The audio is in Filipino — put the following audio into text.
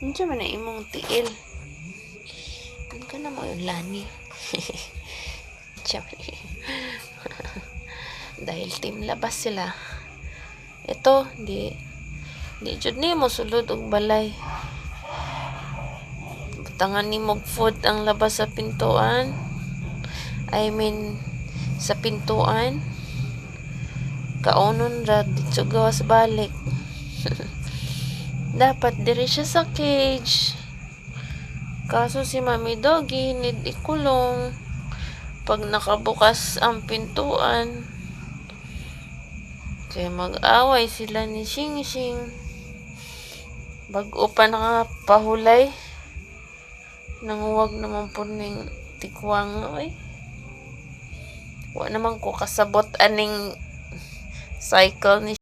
Unsa man na imong tiil? Ano ka na mo yung lani? Chari. Dahil team labas sila. Ito, di jud ni mo sulod og balay. Butangan ni mo food ang labas sa pintuan. I mean, sa pintuan. Kaunon ra dito gawas balik. Dapat diri siya sa cage. Kaso si Mami Doggy need ikulong. Pag nakabukas ang pintuan, kaya mag-away sila ni Shing Shing. Bago pa nakapahulay. Nanguwag naman po ning tikwang. Oy. Wa naman ko kasabot aning cycle ni